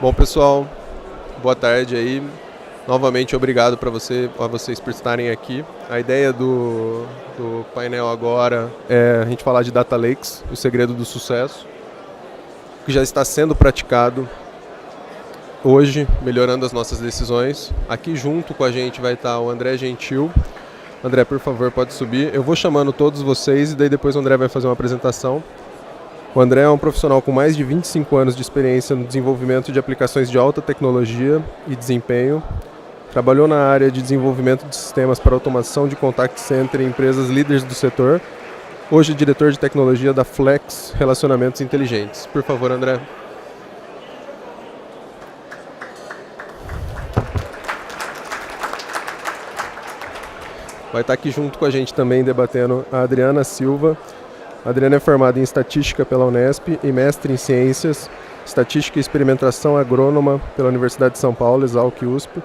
Bom, pessoal, boa tarde aí. Novamente, obrigado a vocês por estarem aqui. A ideia do painel agora é a gente falar de Data Lakes, o segredo do sucesso, que já está sendo praticado hoje, melhorando as nossas decisões. Aqui junto com a gente vai estar o André Gentil. André, por favor, pode subir. Eu vou chamando todos vocês e daí depois o André vai fazer uma apresentação. O André é um profissional com mais de 25 anos de experiência no desenvolvimento de aplicações de alta tecnologia e desempenho. Trabalhou na área de desenvolvimento de sistemas para automação de contact center em empresas líderes do setor. Hoje é diretor de tecnologia da Flex Relacionamentos Inteligentes. Por favor, André. Vai estar aqui junto com a gente também debatendo a Adriana Silva. A Adriana é formada em Estatística pela Unesp e mestre em Ciências, Estatística e Experimentação Agrônoma pela Universidade de São Paulo, Exalc-USP.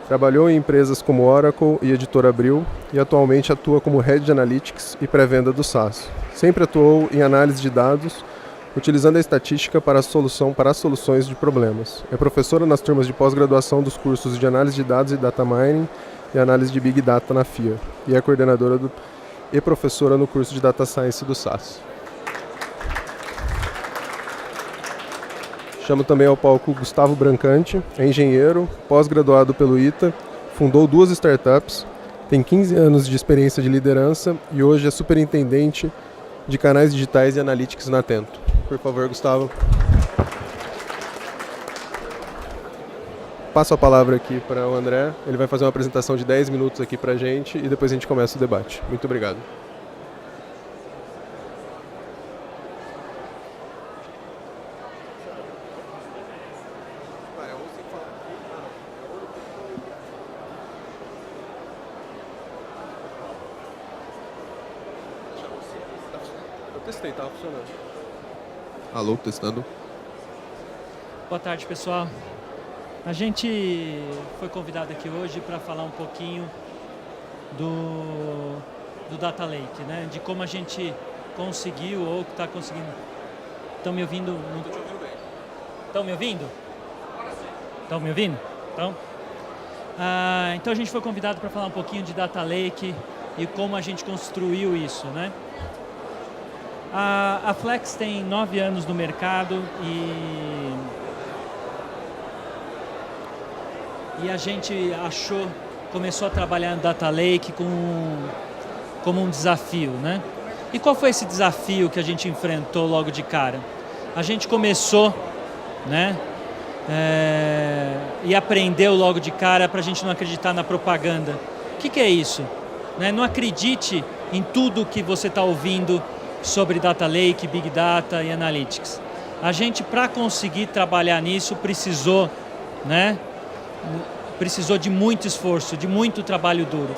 Trabalhou em empresas como Oracle e Editora Abril e atualmente atua como Head de Analytics e pré-venda do SaaS. Sempre atuou em análise de dados, utilizando a estatística para as soluções de problemas. É professora nas turmas de pós-graduação dos cursos de Análise de Dados e Data Mining e Análise de Big Data na FIA. E é coordenadora e professora no curso de Data Science do SaaS. Chamo também ao palco Gustavo Brancante, é engenheiro, pós-graduado pelo ITA, fundou 2 startups, tem 15 anos de experiência de liderança e hoje é superintendente de canais digitais e analytics na Atento. Por favor, Gustavo. Passo a palavra aqui para o André, ele vai fazer uma apresentação de 10 minutos aqui para a gente e depois a gente começa o debate. Muito obrigado. Eu testei, estava funcionando. Alô, testando. Boa tarde, pessoal. A gente foi convidado aqui hoje para falar um pouquinho do Data Lake, né? De como a gente conseguiu ou está conseguindo. Estão me ouvindo? Estou te ouvindo bem. Estão me ouvindo? Estão me ouvindo? Então a gente foi convidado para falar um pouquinho de Data Lake e como a gente construiu isso, né? A Flex tem 9 anos no mercado e a gente começou a trabalhar no Data Lake como um desafio, né? E qual foi esse desafio que a gente enfrentou logo de cara? A gente começou, né? E aprendeu logo de cara para a gente não acreditar na propaganda. O que é isso? Né? Não acredite em tudo que você está ouvindo sobre Data Lake, Big Data e Analytics. A gente, para conseguir trabalhar nisso, precisou, né? Precisou de muito esforço, de muito trabalho duro.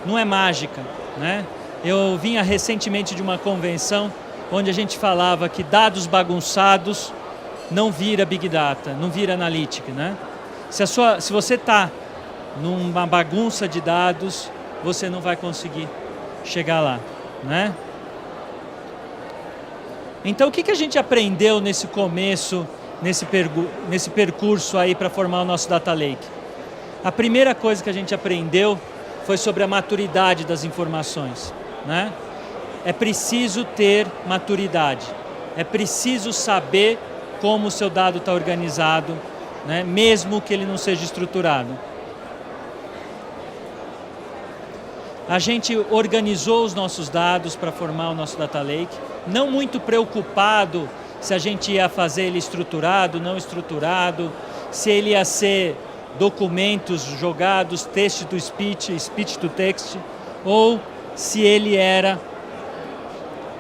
Não é mágica, né? Eu vinha recentemente de uma convenção onde a gente falava que dados bagunçados não vira Big Data, não vira Analytics, né? Se você está numa bagunça de dados, você não vai conseguir chegar lá, né? Então, o que a gente aprendeu nesse começo, nesse percurso aí para formar o nosso Data Lake? A primeira coisa que a gente aprendeu foi sobre a maturidade das informações, né? É preciso ter maturidade, é preciso saber como o seu dado está organizado, né? Mesmo que ele não seja estruturado. A gente organizou os nossos dados para formar o nosso Data Lake, não muito preocupado se a gente ia fazer ele estruturado, não estruturado, se ele ia ser documentos jogados, text to speech, speech to text, ou se ele era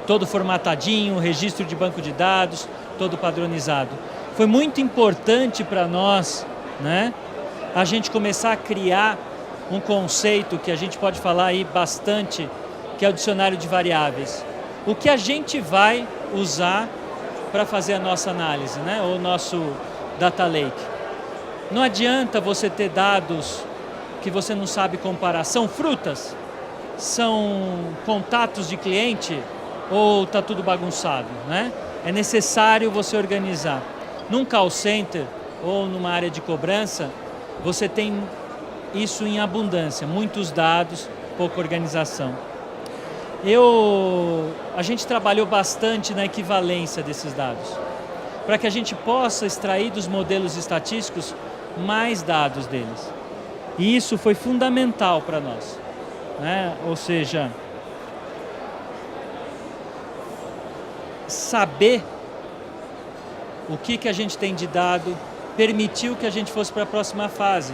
todo formatadinho, registro de banco de dados, todo padronizado. Foi muito importante para nós, né, a gente começar a criar um conceito que a gente pode falar aí bastante, que é o dicionário de variáveis. O que a gente vai usar para fazer a nossa análise, né, ou o nosso Data Lake. Não adianta você ter dados que você não sabe comparar. São frutas? São contatos de cliente? Ou está tudo bagunçado, né? É necessário você organizar. Num call center, ou numa área de cobrança, você tem isso em abundância, muitos dados, pouca organização. A gente trabalhou bastante na equivalência desses dados, para que a gente possa extrair dos modelos estatísticos mais dados deles. E isso foi fundamental para nós, né? Ou seja, saber o que a gente tem de dado permitiu que a gente fosse para a próxima fase,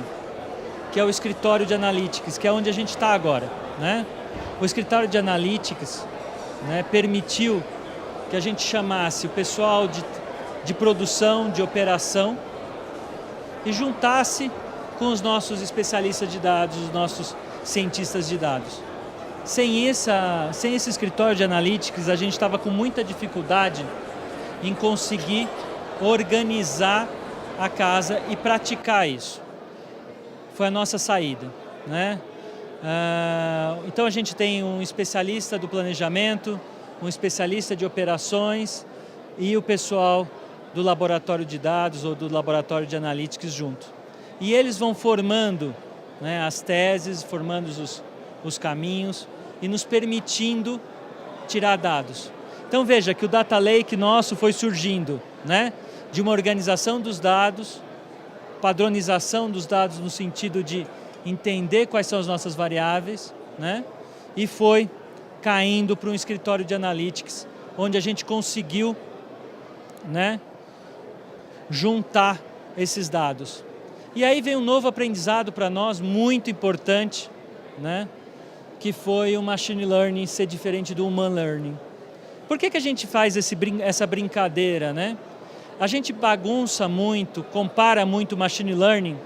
que é o escritório de Analytics, que é onde a gente está agora, né? O escritório de Analytics, né, permitiu que a gente chamasse o pessoal de produção, de operação e juntasse com os nossos especialistas de dados, os nossos cientistas de dados. Sem esse escritório de Analytics, a gente estava com muita dificuldade em conseguir organizar a casa e praticar isso. Foi a nossa saída, né? Então a gente tem um especialista do planejamento, um especialista de operações e o pessoal do laboratório de dados ou do laboratório de analytics junto. E eles vão formando, né, as teses, formando os caminhos e nos permitindo tirar dados. Então veja que o Data Lake nosso foi surgindo, né, de uma organização dos dados, padronização dos dados no sentido de entender quais são as nossas variáveis, né, e foi caindo para um escritório de analytics, onde a gente conseguiu, né, juntar esses dados. E aí vem um novo aprendizado para nós, muito importante, né, que foi o Machine Learning ser diferente do Human Learning. Por que a gente faz essa brincadeira, né? A gente bagunça muito, compara muito o Machine Learning,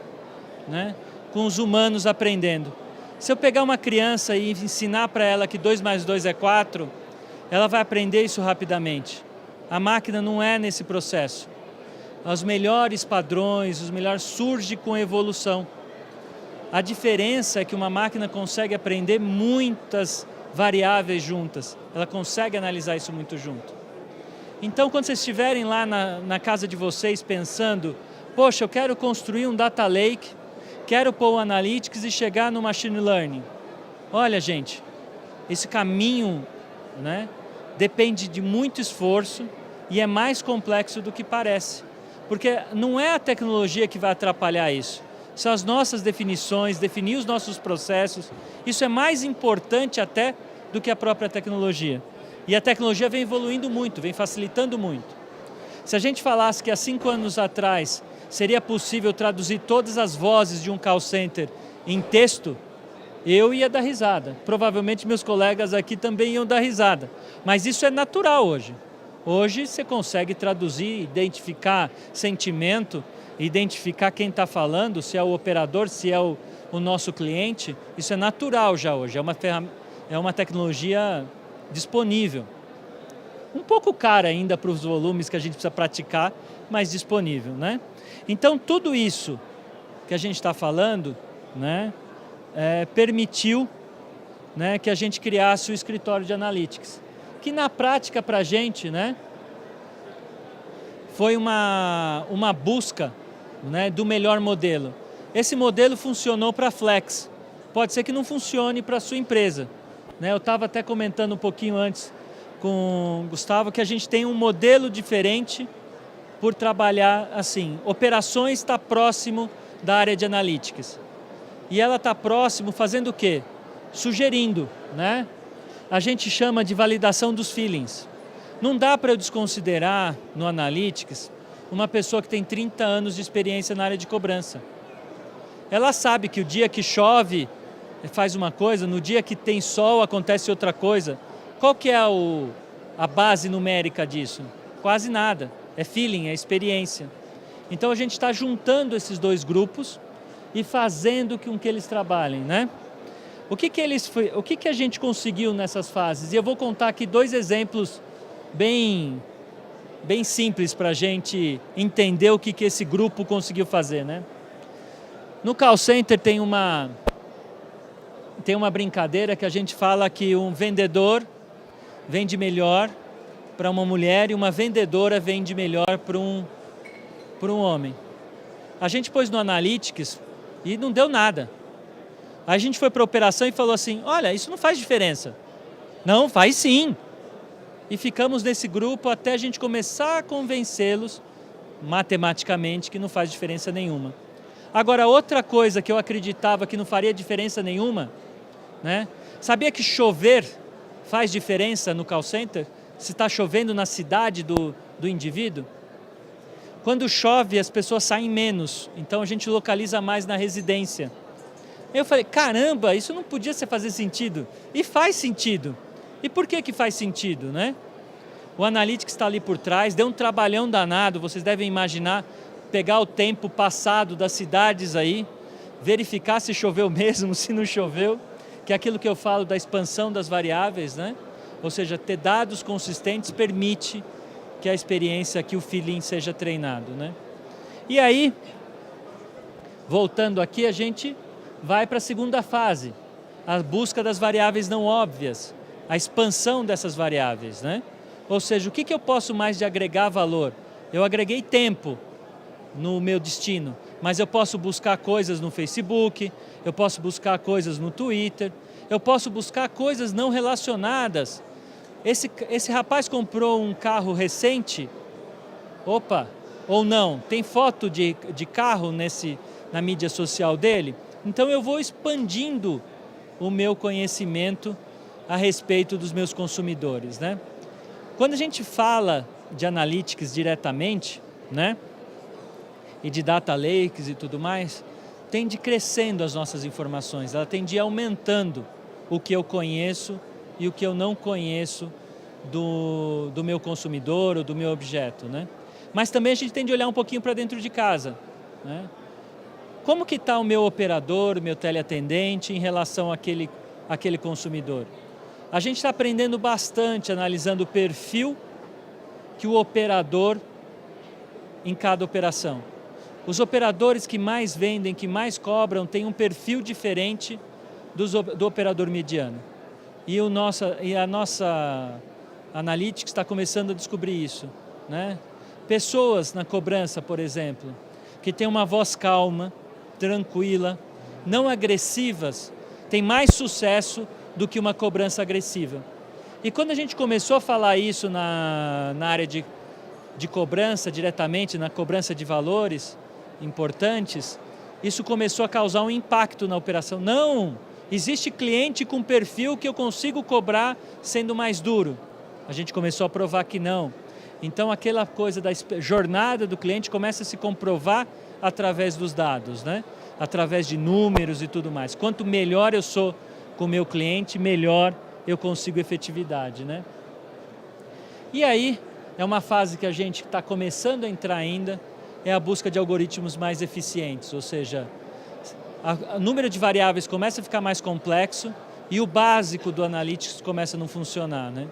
né, com os humanos aprendendo. Se eu pegar uma criança e ensinar para ela que 2 mais 2 é 4, ela vai aprender isso rapidamente. A máquina não é nesse processo. Os melhores padrões, os melhores surgem com a evolução. A diferença é que uma máquina consegue aprender muitas variáveis juntas. Ela consegue analisar isso muito junto. Então, quando vocês estiverem lá na casa de vocês pensando, poxa, eu quero construir um data lake, quero pôr o analytics e chegar no machine learning. Olha, gente, esse caminho, né, depende de muito esforço e é mais complexo do que parece. Porque não é a tecnologia que vai atrapalhar isso. São as nossas definições, definir os nossos processos. Isso é mais importante até do que a própria tecnologia. E a tecnologia vem evoluindo muito, vem facilitando muito. Se a gente falasse que há 5 anos atrás seria possível traduzir todas as vozes de um call center em texto, eu ia dar risada. Provavelmente meus colegas aqui também iam dar risada. Mas isso é natural hoje. Hoje você consegue traduzir, identificar sentimento, identificar quem está falando, se é o operador, se é o nosso cliente. Isso é natural já hoje, é uma tecnologia disponível. Um pouco cara ainda para os volumes que a gente precisa praticar, mas disponível, né? Então tudo isso que a gente está falando, né, permitiu, né, que a gente criasse o escritório de Analytics. Que na prática para a gente, né, foi uma busca, né, do melhor modelo. Esse modelo funcionou para a Flex, pode ser que não funcione para a sua empresa. Né? Eu estava até comentando um pouquinho antes com o Gustavo que a gente tem um modelo diferente por trabalhar assim. Operações está próximo da área de Analytics. E ela está próximo fazendo o quê? Sugerindo, né? A gente chama de validação dos feelings. Não dá para eu desconsiderar no Analytics uma pessoa que tem 30 anos de experiência na área de cobrança. Ela sabe que o dia que chove faz uma coisa, no dia que tem sol acontece outra coisa. Qual que é a base numérica disso? Quase nada. É feeling, é experiência. Então a gente está juntando esses dois grupos e fazendo com que eles trabalhem, né? O que a gente conseguiu nessas fases? E eu vou contar aqui 2 exemplos bem simples para a gente entender o que esse grupo conseguiu fazer, né? No call center tem uma brincadeira que a gente fala que um vendedor vende melhor para uma mulher e uma vendedora vende melhor para um homem. A gente pôs no Analytics e não deu nada. Aí a gente foi para a operação e falou assim, olha, isso não faz diferença. Não, faz sim. E ficamos nesse grupo até a gente começar a convencê-los matematicamente que não faz diferença nenhuma. Agora, outra coisa que eu acreditava que não faria diferença nenhuma, né? Sabia que chover faz diferença no call center? Se está chovendo na cidade do indivíduo? Quando chove, as pessoas saem menos, então a gente localiza mais na residência. Eu falei, caramba, isso não podia fazer sentido. E faz sentido. E por que faz sentido, né? O Analytics está ali por trás, deu um trabalhão danado, vocês devem imaginar, pegar o tempo passado das cidades aí, verificar se choveu mesmo, se não choveu, que é aquilo que eu falo da expansão das variáveis, né? Ou seja, ter dados consistentes permite que a experiência, que o feeling seja treinado, né? E aí, voltando aqui, a gente vai para a segunda fase, a busca das variáveis não óbvias, a expansão dessas variáveis, né? Ou seja, o que eu posso mais de agregar valor? Eu agreguei tempo no meu destino, mas eu posso buscar coisas no Facebook, eu posso buscar coisas no Twitter, eu posso buscar coisas não relacionadas. Esse rapaz comprou um carro recente, opa, ou não, tem foto de carro na mídia social dele, então eu vou expandindo o meu conhecimento a respeito dos meus consumidores, né? Quando a gente fala de Analytics diretamente, né, e de Data Lakes e tudo mais, tende crescendo as nossas informações, ela tende aumentando o que eu conheço e o que eu não conheço do meu consumidor ou do meu objeto, né? Mas também a gente tem de olhar um pouquinho para dentro de casa, né? Como que está o meu operador, o meu teleatendente em relação àquele consumidor? A gente está aprendendo bastante, analisando o perfil que o operador em cada operação. Os operadores que mais vendem, que mais cobram, têm um perfil diferente do operador mediano. E a nossa Analytics está começando a descobrir isso, né? Pessoas na cobrança, por exemplo, que têm uma voz calma, tranquila, não agressivas, têm mais sucesso do que uma cobrança agressiva. E quando a gente começou a falar isso na área de cobrança, diretamente na cobrança de valores importantes, isso começou a causar um impacto na operação. Não, existe cliente com perfil que eu consigo cobrar sendo mais duro. A gente começou a provar que não. Então aquela coisa da jornada do cliente começa a se comprovar através dos dados, né? Através de números e tudo mais. Quanto melhor eu sou com o meu cliente, melhor eu consigo efetividade, né? E aí, é uma fase que a gente está começando a entrar ainda, é a busca de algoritmos mais eficientes, ou seja, o número de variáveis começa a ficar mais complexo e o básico do Analytics começa a não funcionar, né?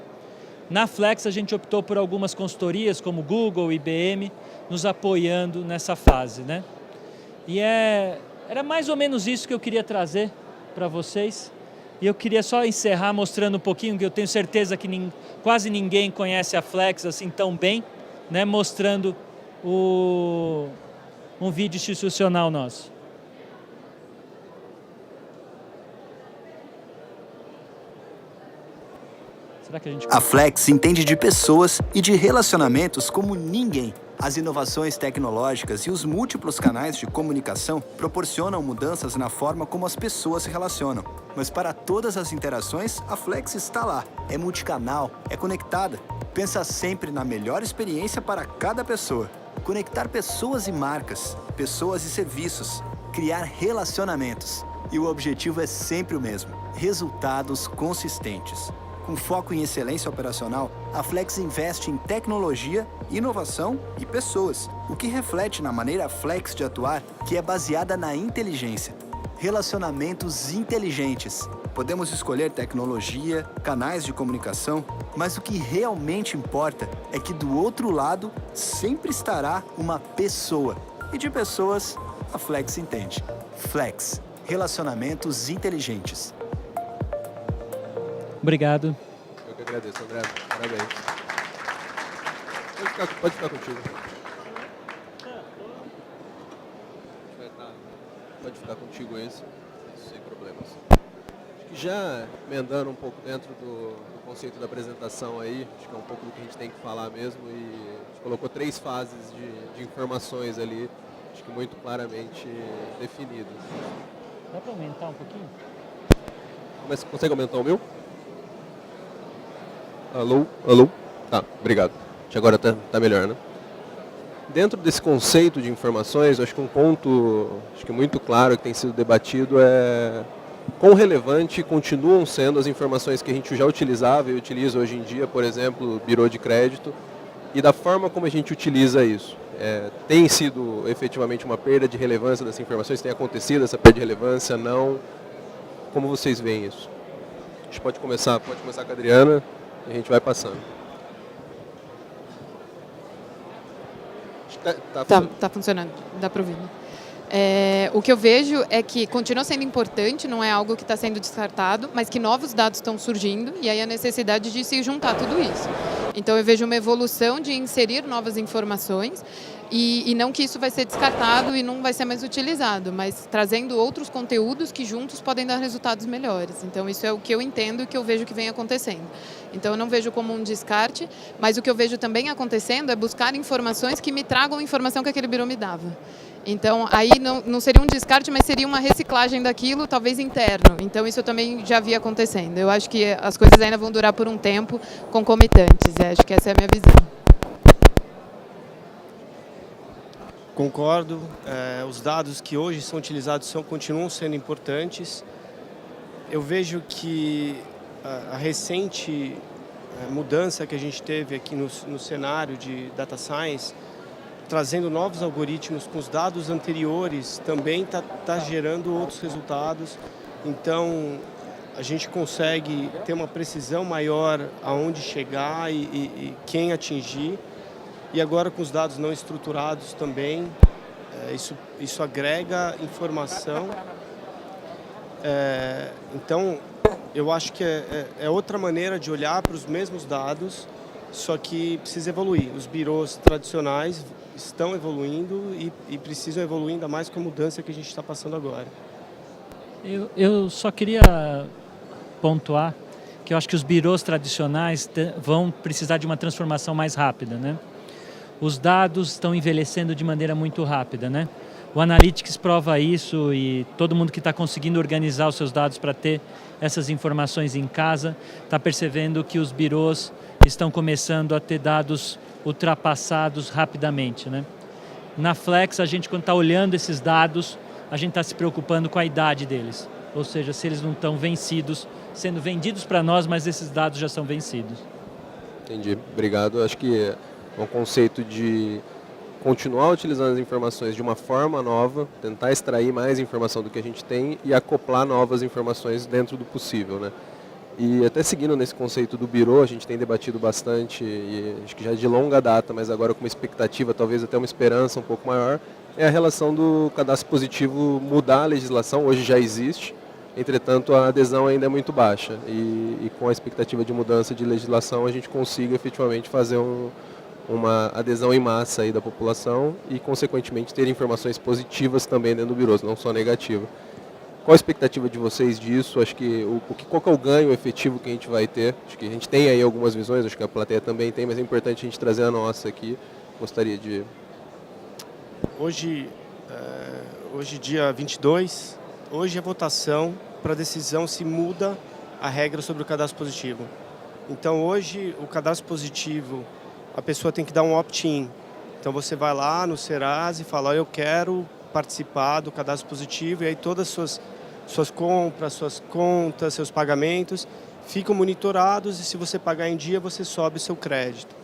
Na Flex a gente optou por algumas consultorias como Google, IBM, nos apoiando nessa fase, né? E era mais ou menos isso que eu queria trazer para vocês. E eu queria só encerrar mostrando um pouquinho, que eu tenho certeza que quase ninguém conhece a Flex assim tão bem, né? Mostrando um vídeo institucional nosso. Será que a Flex entende de pessoas e de relacionamentos como ninguém. As inovações tecnológicas e os múltiplos canais de comunicação proporcionam mudanças na forma como as pessoas se relacionam. Mas para todas as interações, a Flex está lá. É multicanal, é conectada. Pensa sempre na melhor experiência para cada pessoa. Conectar pessoas e marcas, pessoas e serviços. Criar relacionamentos. E o objetivo é sempre o mesmo: resultados consistentes. Com foco em excelência operacional, a Flex investe em tecnologia, inovação e pessoas, o que reflete na maneira Flex de atuar, que é baseada na inteligência. Relacionamentos inteligentes. Podemos escolher tecnologia, canais de comunicação, mas o que realmente importa é que do outro lado sempre estará uma pessoa. E de pessoas, a Flex entende. Flex. Relacionamentos inteligentes. Obrigado. Eu que agradeço, André. Parabéns. Pode ficar contigo. Pode ficar contigo esse, sem problemas. Acho que já emendando um pouco dentro do conceito da apresentação aí, acho que é um pouco do que a gente tem que falar mesmo, e a gente colocou 3 fases de informações ali, acho que muito claramente definidas. Dá para aumentar um pouquinho? Mas consegue aumentar o meu? Alô? Alô? Tá, obrigado. Acho que agora tá melhor, né? Dentro desse conceito de informações, acho que um ponto muito claro que tem sido debatido é quão relevante continuam sendo as informações que a gente já utilizava e utiliza hoje em dia, por exemplo, birô de crédito, e da forma como a gente utiliza isso. Tem sido efetivamente uma perda de relevância dessas informações? Tem acontecido essa perda de relevância? Não? Como vocês veem isso? A gente pode começar com a Adriana e a gente vai passando. Tá funcionando, dá para ouvir. O que eu vejo é que continua sendo importante, não é algo que está sendo descartado, mas que novos dados estão surgindo e aí a necessidade de se juntar tudo isso. Então eu vejo uma evolução de inserir novas informações e não que isso vai ser descartado e não vai ser mais utilizado, mas trazendo outros conteúdos que juntos podem dar resultados melhores. Então isso é o que eu entendo e que eu vejo que vem acontecendo. Então eu não vejo como um descarte, mas o que eu vejo também acontecendo é buscar informações que me tragam a informação que aquele birô me dava. Então, aí não seria um descarte, mas seria uma reciclagem daquilo, talvez interno. Então, isso eu também já vi acontecendo. Eu acho que as coisas ainda vão durar por um tempo concomitantes. Acho que essa é a minha visão. Concordo. Os dados que hoje são utilizados continuam sendo importantes. Eu vejo que a recente mudança que a gente teve aqui no cenário de data science, trazendo novos algoritmos com os dados anteriores, também está gerando outros resultados. Então, a gente consegue ter uma precisão maior aonde chegar e quem atingir. E agora com os dados não estruturados também, isso agrega informação. Então, eu acho que é outra maneira de olhar para os mesmos dados, só que precisa evoluir. Os birôs tradicionais estão evoluindo e precisam evoluir ainda mais com a mudança que a gente está passando agora. Eu só queria pontuar que eu acho que os birôs tradicionais vão precisar de uma transformação mais rápida, né? Os dados estão envelhecendo de maneira muito rápida, né? O Analytics prova isso e todo mundo que está conseguindo organizar os seus dados para ter essas informações em casa está percebendo que os birôs estão começando a ter dados ultrapassados rapidamente, né? Na Flex, a gente, quando está olhando esses dados, a gente está se preocupando com a idade deles. Ou seja, se eles não estão vencidos, sendo vendidos para nós, mas esses dados já são vencidos. Entendi. Obrigado. Acho que é um conceito de continuar utilizando as informações de uma forma nova, tentar extrair mais informação do que a gente tem e acoplar novas informações dentro do possível, né? E até seguindo nesse conceito do birô, a gente tem debatido bastante, e acho que já de longa data, mas agora com uma expectativa, talvez até uma esperança um pouco maior, é a relação do cadastro positivo mudar a legislação. Hoje já existe, entretanto a adesão ainda é muito baixa. E com a expectativa de mudança de legislação, a gente consiga efetivamente fazer uma adesão em massa aí da população e, consequentemente, ter informações positivas também dentro do birô, não só negativas. Qual a expectativa de vocês disso? Acho que qual que é o ganho efetivo que a gente vai ter? Acho que a gente tem aí algumas visões, acho que a plateia também tem, mas é importante a gente trazer a nossa aqui. Gostaria de... Hoje dia 22, hoje é votação para a decisão se muda a regra sobre o cadastro positivo. Então, hoje, o cadastro positivo, a pessoa tem que dar um opt-in. Então, você vai lá no Serasa e fala, eu quero participar do cadastro positivo, e aí todas as suas compras, suas contas, seus pagamentos ficam monitorados, e se você pagar em dia, você sobe o seu crédito.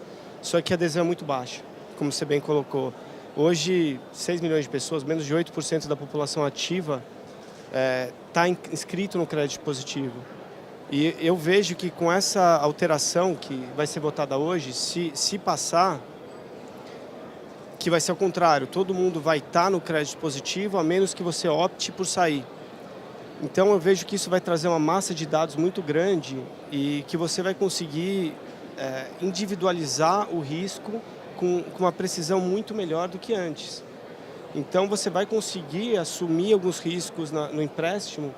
Só que a adesão é muito baixa, como você bem colocou. Hoje, 6 milhões de pessoas, menos de 8% da população ativa está inscrito no crédito positivo. E eu vejo que com essa alteração que vai ser votada hoje, se passar, que vai ser ao contrário, todo mundo vai estar no crédito positivo, a menos que você opte por sair. Então eu vejo que isso vai trazer uma massa de dados muito grande e que você vai conseguir individualizar o risco com uma precisão muito melhor do que antes. Então você vai conseguir assumir alguns riscos no empréstimo,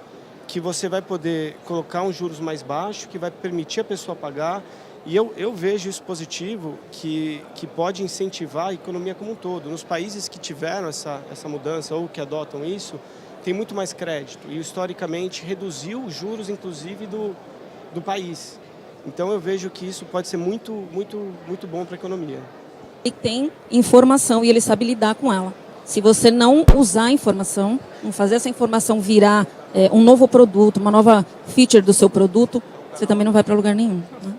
que você vai poder colocar um juros mais baixo, que vai permitir a pessoa pagar. E eu vejo isso positivo, que pode incentivar a economia como um todo. Nos países que tiveram essa mudança ou que adotam isso, tem muito mais crédito. E historicamente reduziu os juros, inclusive, do país. Então eu vejo que isso pode ser muito, muito, muito bom para a economia. Ele tem informação e ele sabe lidar com ela. Se você não usar a informação, não fazer essa informação virar um novo produto, uma nova feature do seu produto, você também não vai para lugar nenhum. Né?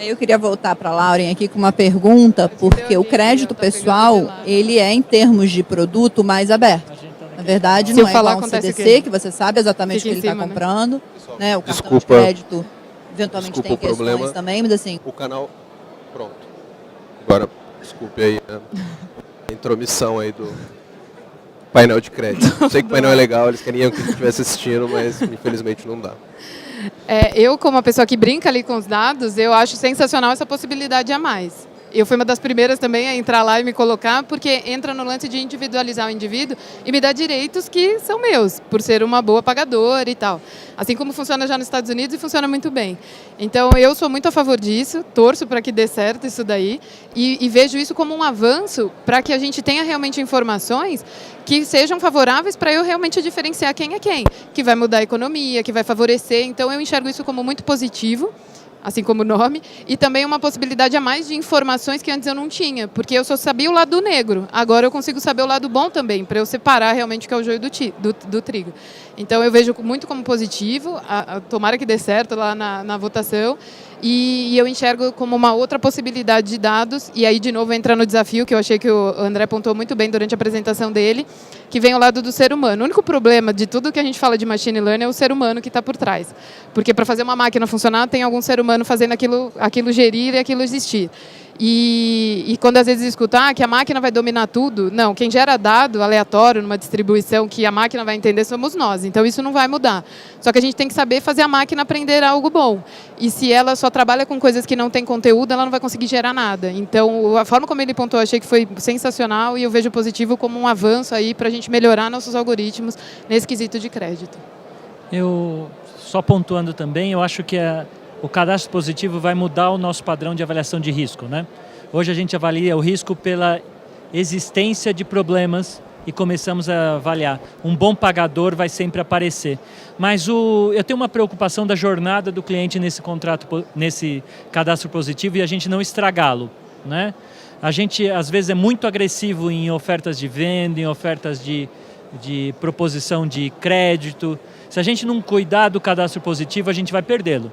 Eu queria voltar para a Lauren aqui com uma pergunta, porque o crédito pessoal, ele é, em termos de produto, mais aberto. Na verdade, não é igual um CDC, que você sabe exatamente o que ele está comprando. Né? O cartão de crédito, eventualmente, tem questões também, mas assim... O canal... Pronto. Agora, desculpe aí a intromissão aí do painel de crédito. Sei que o painel é legal, eles queriam que a gente estivesse assistindo, mas infelizmente não dá. Eu, como uma pessoa que brinca ali com os dados, eu acho sensacional essa possibilidade a mais. Eu fui uma das primeiras também a entrar lá e me colocar, porque entra no lance de individualizar o indivíduo e me dá direitos que são meus, por ser uma boa pagadora e tal. Assim como funciona já nos Estados Unidos e funciona muito bem. Então, eu sou muito a favor disso, torço para que dê certo isso daí e vejo isso como um avanço para que a gente tenha realmente informações que sejam favoráveis para eu realmente diferenciar quem é quem, que vai mudar a economia, que vai favorecer. Então, eu enxergo isso como muito positivo, assim como o nome, e também uma possibilidade a mais de informações que antes eu não tinha, porque eu só sabia o lado negro, agora eu consigo saber o lado bom também, para eu separar realmente o que é o joio do trigo. Então eu vejo muito como positivo, tomara que dê certo lá na votação, e eu enxergo como uma outra possibilidade de dados, e aí de novo entra no desafio, que eu achei que o André apontou muito bem durante a apresentação dele, que vem ao lado do ser humano. O único problema de tudo que a gente fala de machine learning é o ser humano que está por trás. Porque para fazer uma máquina funcionar, tem algum ser humano fazendo aquilo gerir e aquilo existir. E quando às vezes escuta que a máquina vai dominar tudo, não, quem gera dado aleatório numa distribuição que a máquina vai entender somos nós, então isso não vai mudar. Só que a gente tem que saber fazer a máquina aprender algo bom. E se ela só trabalha com coisas que não tem conteúdo, ela não vai conseguir gerar nada. Então, a forma como ele pontuou, eu achei que foi sensacional e eu vejo positivo como um avanço aí para a gente melhorar nossos algoritmos nesse quesito de crédito. Eu, só pontuando também, eu acho que o cadastro positivo vai mudar o nosso padrão de avaliação de risco, né? Hoje a gente avalia o risco pela existência de problemas e começamos a avaliar. Um bom pagador vai sempre aparecer. Mas eu tenho uma preocupação da jornada do cliente nesse cadastro positivo e a gente não estragá-lo, né? A gente, às vezes, é muito agressivo em ofertas de venda, em ofertas de proposição de crédito. Se a gente não cuidar do cadastro positivo, a gente vai perdê-lo.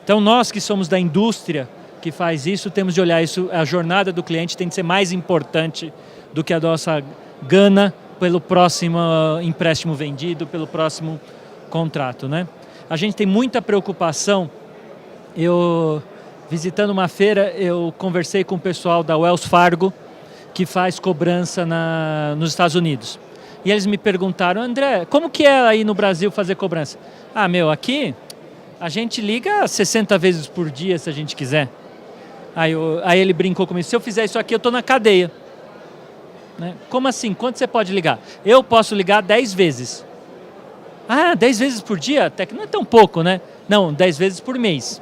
Então, nós que somos da indústria que faz isso, temos de olhar isso, a jornada do cliente tem de ser mais importante do que a nossa gana pelo próximo empréstimo vendido, pelo próximo contrato, né? A gente tem muita preocupação. Visitando uma feira, eu conversei com o pessoal da Wells Fargo, que faz cobrança nos Estados Unidos. E eles me perguntaram, André, como que é aí no Brasil fazer cobrança? Aqui... a gente liga 60 vezes por dia, se a gente quiser. Aí ele brincou comigo, se eu fizer isso aqui, eu estou na cadeia. Né? Como assim? Quanto você pode ligar? Eu posso ligar 10 vezes. 10 vezes por dia? Até que não é tão pouco, né? Não, 10 vezes por mês.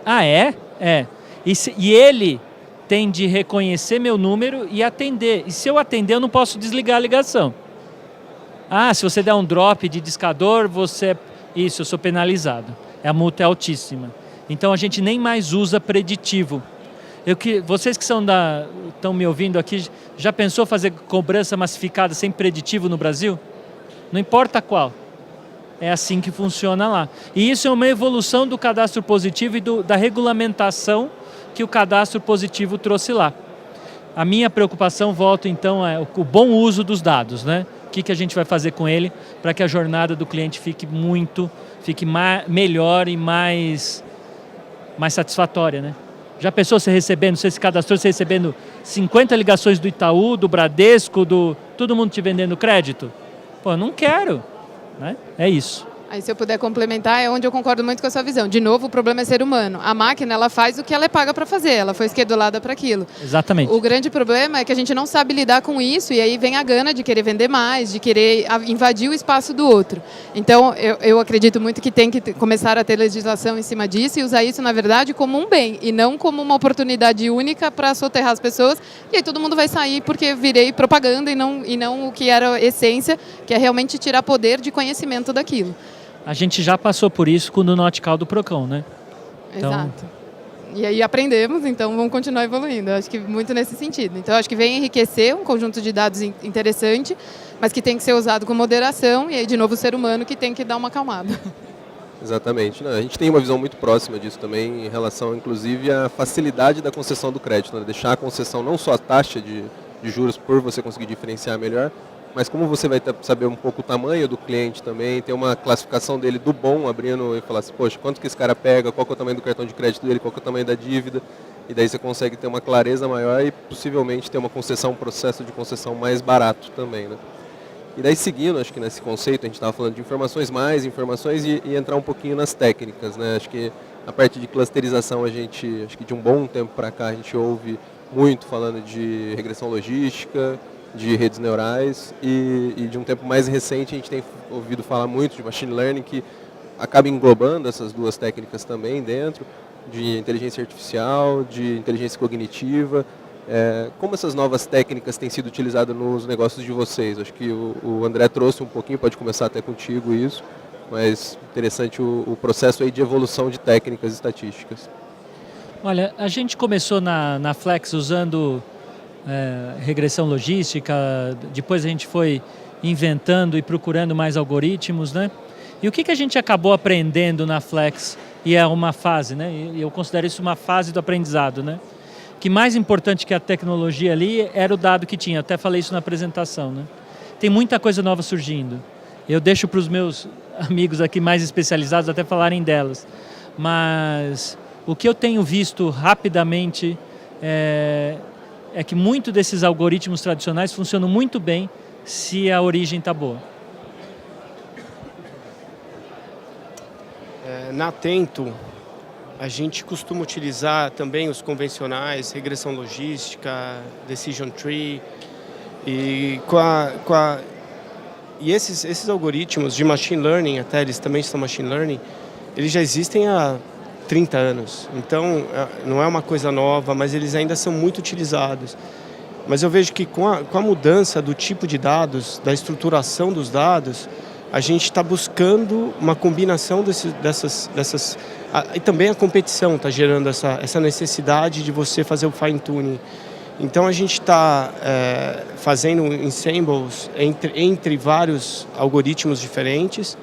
É? É. E ele tem de reconhecer meu número e atender. E se eu atender, eu não posso desligar a ligação. Se você der um drop de discador, eu sou penalizado. A multa é altíssima. Então, a gente nem mais usa preditivo. Vocês que estão me ouvindo aqui, já pensou fazer cobrança massificada sem preditivo no Brasil? Não importa qual. É assim que funciona lá. E isso é uma evolução do cadastro positivo e da regulamentação que o cadastro positivo trouxe lá. A minha preocupação, então, é o bom uso dos dados, né? O que a gente vai fazer com ele para que a jornada do cliente fique melhor e mais satisfatória, né? Já pensou você se cadastrou, você recebendo 50 ligações do Itaú, do Bradesco, todo mundo te vendendo crédito? Pô, não quero, né? É isso. Aí, se eu puder complementar, é onde eu concordo muito com a sua visão. De novo, o problema é ser humano. A máquina, ela faz o que ela é paga para fazer, ela foi esquedulada para aquilo. Exatamente. O grande problema é que a gente não sabe lidar com isso, e aí vem a gana de querer vender mais, de querer invadir o espaço do outro. Então, eu acredito muito que tem que começar a ter legislação em cima disso e usar isso, na verdade, como um bem, e não como uma oportunidade única para soterrar as pessoas, e aí todo mundo vai sair porque virei propaganda e não o que era a essência, que é realmente tirar poder de conhecimento daquilo. A gente já passou por isso com o Nautical do Procon, né? Então... Exato. E aí aprendemos, então vamos continuar evoluindo. Eu acho que muito nesse sentido. Então, acho que vem enriquecer um conjunto de dados interessante, mas que tem que ser usado com moderação, e aí, de novo, o ser humano que tem que dar uma acalmada. Exatamente. A gente tem uma visão muito próxima disso também, em relação, inclusive, à facilidade da concessão do crédito. Né? Deixar a concessão não só a taxa de juros por você conseguir diferenciar melhor, mas como você vai saber um pouco o tamanho do cliente também, ter uma classificação dele do bom, abrindo e falar assim, poxa, quanto que esse cara pega, qual que é o tamanho do cartão de crédito dele, qual que é o tamanho da dívida, e daí você consegue ter uma clareza maior e possivelmente ter uma concessão, um processo de concessão mais barato também, né? E daí seguindo, acho que nesse conceito, a gente estava falando de informações e entrar um pouquinho nas técnicas, né? Acho que a parte de clusterização, acho que de um bom tempo para cá, a gente ouve muito falando de regressão logística, de redes neurais, e de um tempo mais recente a gente tem ouvido falar muito de machine learning, que acaba englobando essas duas técnicas também dentro, de inteligência artificial, de inteligência cognitiva. Como essas novas técnicas têm sido utilizadas nos negócios de vocês? Acho que o André trouxe um pouquinho, pode começar até contigo isso, mas interessante o processo aí de evolução de técnicas estatísticas. Olha, a gente começou na Flex usando regressão logística, depois a gente foi inventando e procurando mais algoritmos, né? E o que a gente acabou aprendendo na Flex, e é uma fase, né? E eu considero isso uma fase do aprendizado, né? Que mais importante que a tecnologia ali era o dado que tinha, até falei isso na apresentação, né? Tem muita coisa nova surgindo. Eu deixo para os meus amigos aqui mais especializados até falarem delas. Mas o que eu tenho visto rapidamente é que muito desses algoritmos tradicionais funcionam muito bem se a origem está boa. Na Atento, a gente costuma utilizar também os convencionais, regressão logística, decision tree, e esses algoritmos de machine learning, até eles também são machine learning, eles já existem há 30 anos. Então, não é uma coisa nova, mas eles ainda são muito utilizados. Mas eu vejo que com a mudança do tipo de dados, da estruturação dos dados, a gente está buscando uma combinação dessas e também a competição está gerando essa necessidade de você fazer o fine-tuning. Então, a gente está fazendo ensembles entre vários algoritmos diferentes,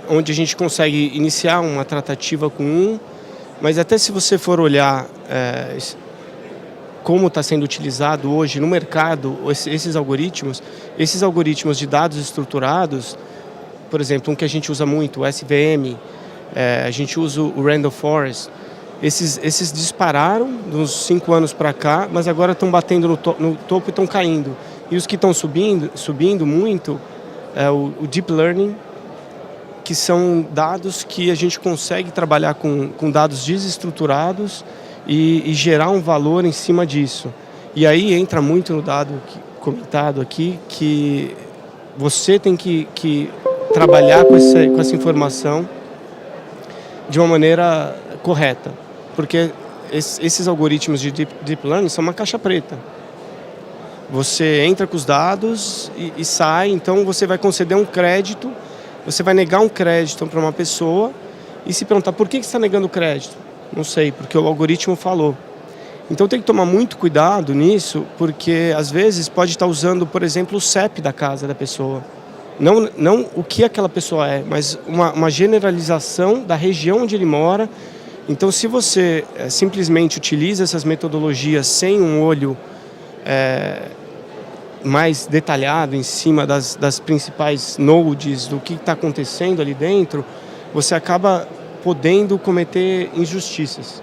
onde a gente consegue iniciar uma tratativa com um, mas até se você for olhar como está sendo utilizado hoje no mercado esses algoritmos de dados estruturados, por exemplo, um que a gente usa muito, o SVM, a gente usa o Random Forest, esses dispararam de uns 5 anos para cá, mas agora estão batendo no topo e estão caindo. E os que estão subindo muito é o Deep Learning, que são dados que a gente consegue trabalhar com dados desestruturados e gerar um valor em cima disso. E aí entra muito no dado comentado aqui, que você tem que trabalhar com essa informação de uma maneira correta, porque esses algoritmos de Deep Learning são uma caixa preta. Você entra com os dados e sai, então você vai conceder um crédito, você vai negar um crédito para uma pessoa e se perguntar por que você está negando o crédito? Não sei, porque o algoritmo falou. Então tem que tomar muito cuidado nisso, porque às vezes pode estar usando, por exemplo, o CEP da casa da pessoa. Não o que aquela pessoa é, mas uma generalização da região onde ele mora. Então, se você simplesmente utiliza essas metodologias sem um olho mais detalhado em cima das principais nodes, do que está acontecendo ali dentro, você acaba podendo cometer injustiças.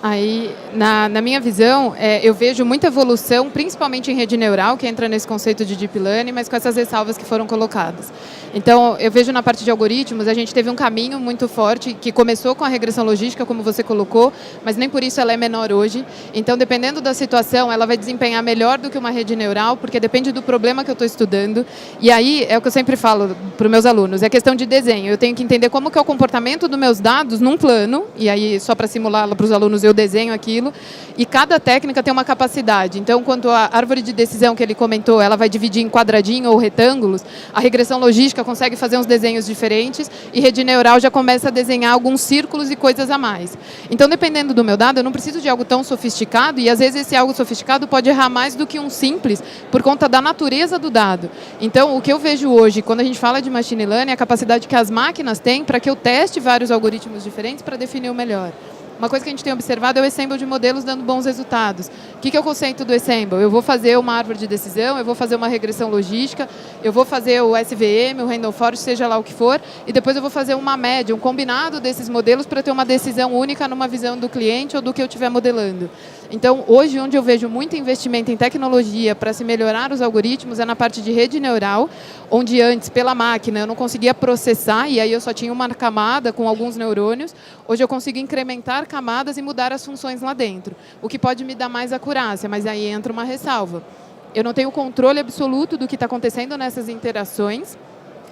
Aí, na minha visão, eu vejo muita evolução, principalmente em rede neural, que entra nesse conceito de Deep Learning, mas com essas ressalvas que foram colocadas. Então, eu vejo na parte de algoritmos, a gente teve um caminho muito forte, que começou com a regressão logística, como você colocou, mas nem por isso ela é menor hoje. Então, dependendo da situação, ela vai desempenhar melhor do que uma rede neural, porque depende do problema que eu estou estudando. E aí, é o que eu sempre falo para os meus alunos, é questão de desenho. Eu tenho que entender como que é o comportamento dos meus dados num plano, e aí, só para simulá-lo para os alunos, eu desenho aquilo, e cada técnica tem uma capacidade. Então, quanto à árvore de decisão que ele comentou, ela vai dividir em quadradinho ou retângulos, a regressão logística consegue fazer uns desenhos diferentes, e rede neural já começa a desenhar alguns círculos e coisas a mais. Então, dependendo do meu dado, eu não preciso de algo tão sofisticado, e às vezes esse algo sofisticado pode errar mais do que um simples, por conta da natureza do dado. Então, o que eu vejo hoje, quando a gente fala de machine learning, é a capacidade que as máquinas têm para que eu teste vários algoritmos diferentes para definir o melhor. Uma coisa que a gente tem observado é o ensemble de modelos dando bons resultados. O que é o conceito do ensemble? Eu vou fazer uma árvore de decisão, eu vou fazer uma regressão logística, eu vou fazer o SVM, o Random Forest, seja lá o que for, e depois eu vou fazer uma média, um combinado desses modelos para ter uma decisão única numa visão do cliente ou do que eu estiver modelando. Então, hoje, onde eu vejo muito investimento em tecnologia para se melhorar os algoritmos é na parte de rede neural, onde antes, pela máquina, eu não conseguia processar, e aí eu só tinha uma camada com alguns neurônios. Hoje eu consigo incrementar camadas e mudar as funções lá dentro, o que pode me dar mais acurácia, mas aí entra uma ressalva. Eu não tenho controle absoluto do que está acontecendo nessas interações,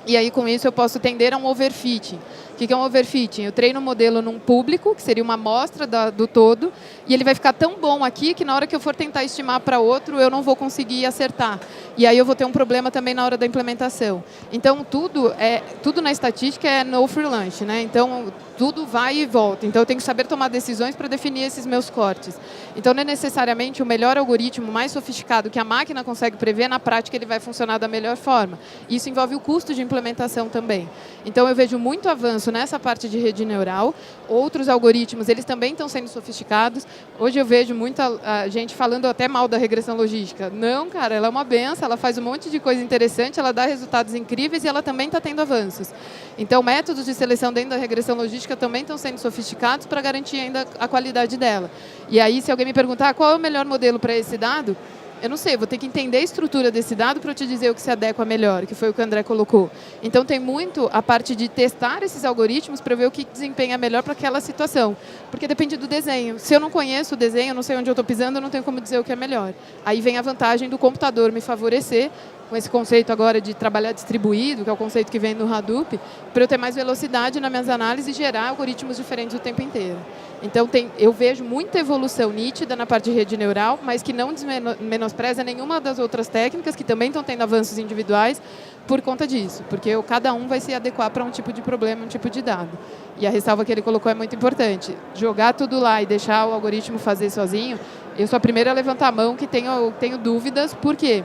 e aí, com isso, eu posso tender a um overfitting. O que é um overfitting? Eu treino o modelo num público, que seria uma amostra do todo, e ele vai ficar tão bom aqui que na hora que eu for tentar estimar para outro, eu não vou conseguir acertar. E aí eu vou ter um problema também na hora da implementação. Então, tudo na estatística é no free lunch, né? Então, tudo vai e volta. Então, eu tenho que saber tomar decisões para definir esses meus cortes. Então, não é necessariamente o melhor algoritmo mais sofisticado que a máquina consegue prever, na prática ele vai funcionar da melhor forma. Isso envolve o custo de implementação também. Então, eu vejo muito avanço nessa parte de rede neural. Outros algoritmos, eles também estão sendo sofisticados. Hoje eu vejo muita gente falando até mal da regressão logística. Não, cara, ela é uma benção, ela faz um monte de coisa interessante, ela dá resultados incríveis e ela também está tendo avanços. Então, métodos de seleção dentro da regressão logística também estão sendo sofisticados para garantir ainda a qualidade dela. E aí, se alguém me perguntar qual é o melhor modelo para esse dado, eu não sei, vou ter que entender a estrutura desse dado para eu te dizer o que se adequa melhor, que foi o que o André colocou. Então, tem muito a parte de testar esses algoritmos para ver o que desempenha melhor para aquela situação. Porque depende do desenho. Se eu não conheço o desenho, eu não sei onde eu estou pisando, eu não tenho como dizer o que é melhor. Aí vem a vantagem do computador me favorecer, com esse conceito agora de trabalhar distribuído, que é o conceito que vem no Hadoop, para eu ter mais velocidade nas minhas análises e gerar algoritmos diferentes o tempo inteiro. Então, eu vejo muita evolução nítida na parte de rede neural, mas que não menospreza nenhuma das outras técnicas, que também estão tendo avanços individuais, por conta disso, porque cada um vai se adequar para um tipo de problema, um tipo de dado. E a ressalva que ele colocou é muito importante. Jogar tudo lá e deixar o algoritmo fazer sozinho, eu sou a primeira a levantar a mão que tenho dúvidas, por quê?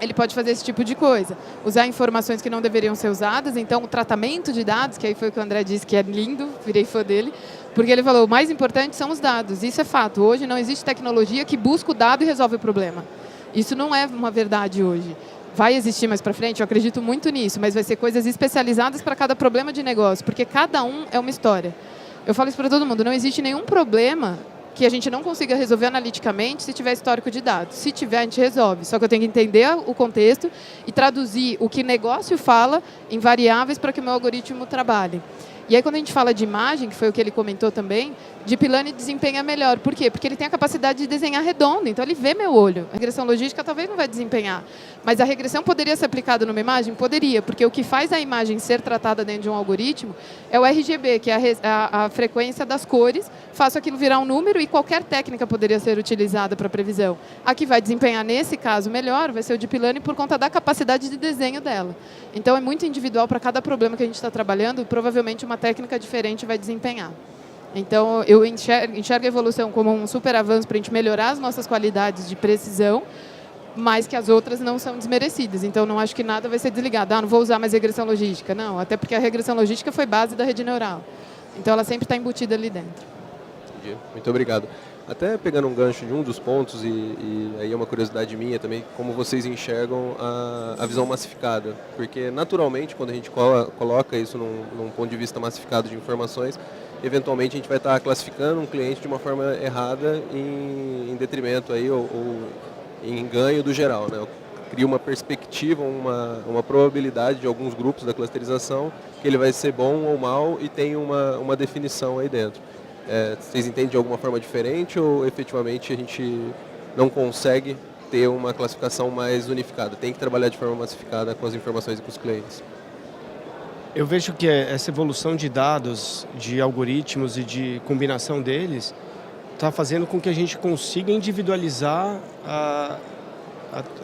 Ele pode fazer esse tipo de coisa. Usar informações que não deveriam ser usadas. Então, o tratamento de dados, que aí foi o que o André disse, que é lindo, virei fã dele, porque ele falou, o mais importante são os dados. Isso é fato. Hoje não existe tecnologia que busca o dado e resolve o problema. Isso não é uma verdade hoje. Vai existir mais para frente, eu acredito muito nisso, mas vai ser coisas especializadas para cada problema de negócio, porque cada um é uma história. Eu falo isso para todo mundo, não existe nenhum problema que a gente não consiga resolver analiticamente se tiver histórico de dados. Se tiver, a gente resolve. Só que eu tenho que entender o contexto e traduzir o que o negócio fala em variáveis para que o meu algoritmo trabalhe. E aí, quando a gente fala de imagem, que foi o que ele comentou também, Deep Learning desempenha melhor. Por quê? Porque ele tem a capacidade de desenhar redondo, então ele vê meu olho. A regressão logística talvez não vai desempenhar. Mas a regressão poderia ser aplicada numa imagem? Poderia, porque o que faz a imagem ser tratada dentro de um algoritmo é o RGB, que é a frequência das cores, faço aquilo virar um número e qualquer técnica poderia ser utilizada para previsão. A que vai desempenhar, nesse caso, melhor vai ser o Deep Learning por conta da capacidade de desenho dela. Então, é muito individual para cada problema que a gente está trabalhando, provavelmente uma técnica diferente vai desempenhar. Então, eu enxergo a evolução como um super avanço para a gente melhorar as nossas qualidades de precisão, mas que as outras não são desmerecidas. Então, não acho que nada vai ser desligado. Não vou usar mais regressão logística. Não, até porque a regressão logística foi base da rede neural. Então, ela sempre está embutida ali dentro. Entendi. Muito obrigado. Até pegando um gancho de um dos pontos, e aí é uma curiosidade minha também, como vocês enxergam a visão massificada. Porque, naturalmente, quando a gente coloca isso num ponto de vista massificado de informações, eventualmente a gente vai estar classificando um cliente de uma forma errada em detrimento aí, ou em ganho do geral, né? Cria uma perspectiva, uma probabilidade de alguns grupos da clusterização que ele vai ser bom ou mal e tem uma definição aí dentro. Vocês entendem de alguma forma diferente ou efetivamente a gente não consegue ter uma classificação mais unificada? Tem que trabalhar de forma massificada com as informações e com os clientes? Eu vejo que essa evolução de dados, de algoritmos e de combinação deles está fazendo com que a gente consiga individualizar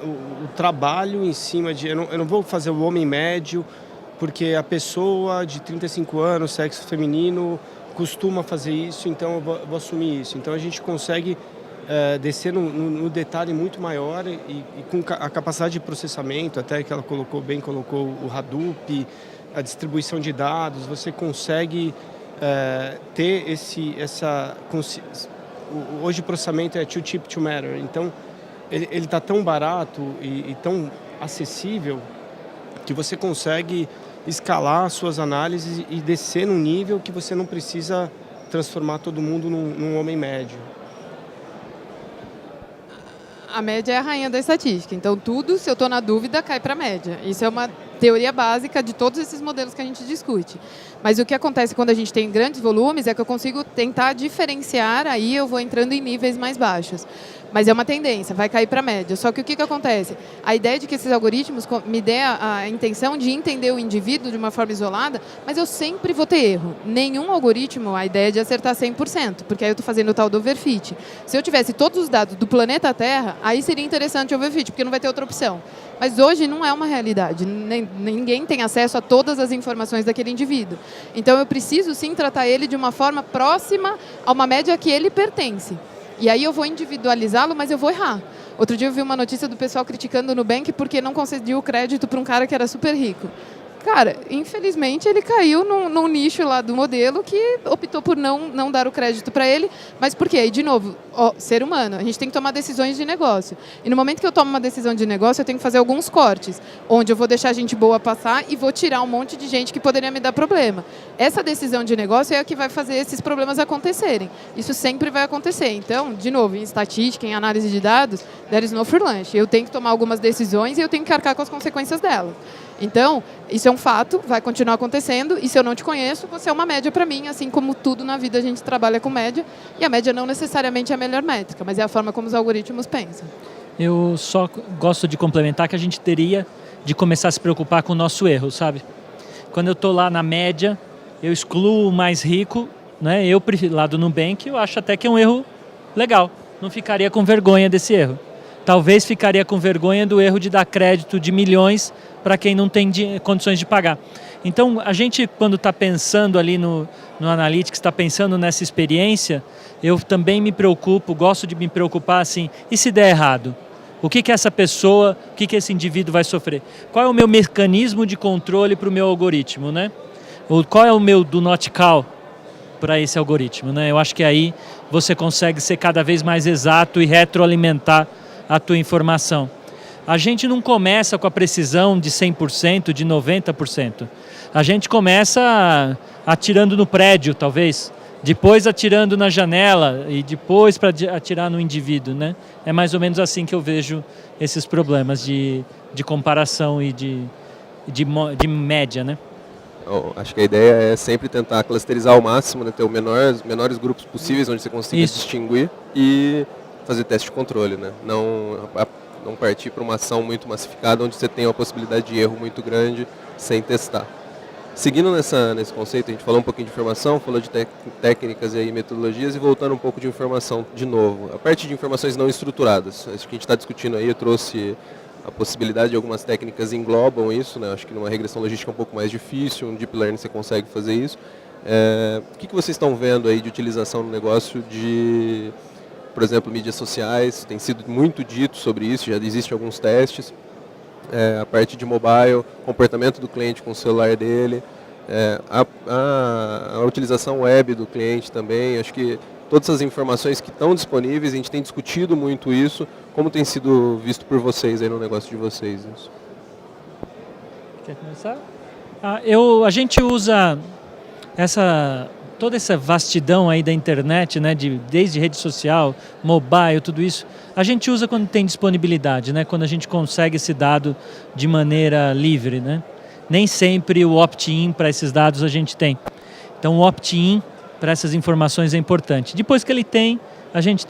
o trabalho em cima de... Eu não vou fazer o homem médio, porque a pessoa de 35 anos, sexo feminino, costuma fazer isso, então eu vou assumir isso. Então a gente consegue descer no detalhe muito maior e com a capacidade de processamento, até que ela colocou o Hadoop, a distribuição de dados, você consegue ter hoje o processamento é two chip to matter, então ele está tão barato e tão acessível que você consegue escalar suas análises e descer num nível que você não precisa transformar todo mundo num homem médio. A média é a rainha da estatística, então tudo, se eu estou na dúvida, cai para a média. Isso é uma teoria básica de todos esses modelos que a gente discute. Mas o que acontece quando a gente tem grandes volumes é que eu consigo tentar diferenciar, aí eu vou entrando em níveis mais baixos. Mas é uma tendência, vai cair para a média. Só que o que acontece? A ideia de que esses algoritmos me dê a intenção de entender o indivíduo de uma forma isolada, mas eu sempre vou ter erro. Nenhum algoritmo, a ideia é de acertar 100%, porque aí eu estou fazendo o tal do overfit. Se eu tivesse todos os dados do planeta Terra, aí seria interessante o overfit, porque não vai ter outra opção. Mas hoje não é uma realidade. Ninguém tem acesso a todas as informações daquele indivíduo. Então eu preciso sim tratar ele de uma forma próxima a uma média a que ele pertence. E aí eu vou individualizá-lo, mas eu vou errar. Outro dia eu vi uma notícia do pessoal criticando o Nubank porque não concedeu o crédito para um cara que era super rico. Cara, infelizmente ele caiu num nicho lá do modelo que optou por não dar o crédito para ele. Mas por quê? E de novo, ser humano, a gente tem que tomar decisões de negócio. E no momento que eu tomo uma decisão de negócio, eu tenho que fazer alguns cortes, onde eu vou deixar gente boa passar e vou tirar um monte de gente que poderia me dar problema. Essa decisão de negócio é a que vai fazer esses problemas acontecerem. Isso sempre vai acontecer. Então, de novo, em estatística, em análise de dados, there is no free lunch. Eu tenho que tomar algumas decisões e eu tenho que arcar com as consequências delas. Então, isso é um fato, vai continuar acontecendo, e se eu não te conheço, você é uma média para mim, assim como tudo na vida a gente trabalha com média, e a média não necessariamente é a melhor métrica, mas é a forma como os algoritmos pensam. Eu só gosto de complementar que a gente teria de começar a se preocupar com o nosso erro, sabe? Quando eu estou lá na média, eu excluo o mais rico, né? Eu, lá do Nubank, eu acho até que é um erro legal, não ficaria com vergonha desse erro. Talvez ficaria com vergonha do erro de dar crédito de milhões para quem não tem condições de pagar. Então, a gente, quando está pensando ali no Analytics, está pensando nessa experiência, eu também me preocupo, gosto de me preocupar assim, e se der errado? O que essa pessoa, o que esse indivíduo vai sofrer? Qual é o meu mecanismo de controle para o meu algoritmo, né? Qual é o meu do not call para esse algoritmo, né? Eu acho que aí você consegue ser cada vez mais exato e retroalimentar a tua informação. A gente não começa com a precisão de 100%, de 90%. A gente começa atirando no prédio, talvez, depois atirando na janela e depois para atirar no indivíduo, né? É mais ou menos assim que eu vejo esses problemas de comparação e de média, né? Acho que a ideia é sempre tentar clusterizar ao máximo, né? Ter os menores grupos possíveis onde você consiga distinguir e fazer teste de controle, né? Não partir para uma ação muito massificada onde você tem uma possibilidade de erro muito grande sem testar. Seguindo nesse conceito, a gente falou um pouquinho de informação, falou de técnicas e metodologias e voltando um pouco de informação de novo. A parte de informações não estruturadas, acho que a gente está discutindo aí, eu trouxe a possibilidade de algumas técnicas englobam isso, né? Acho que numa regressão logística é um pouco mais difícil, um deep learning você consegue fazer isso. O que vocês estão vendo aí de utilização no negócio de, por exemplo, mídias sociais? Tem sido muito dito sobre isso, já existem alguns testes. A parte de mobile, comportamento do cliente com o celular dele, a utilização web do cliente também. Acho que todas essas informações que estão disponíveis, a gente tem discutido muito isso. Como tem sido visto por vocês aí no negócio de vocês isso? Quer começar? A gente usa toda essa vastidão aí da internet, né, desde rede social, mobile, tudo isso, a gente usa quando tem disponibilidade, né, quando a gente consegue esse dado de maneira livre, né? Nem sempre o opt-in para esses dados a gente tem. Então o opt-in para essas informações é importante. Depois que ele tem, a gente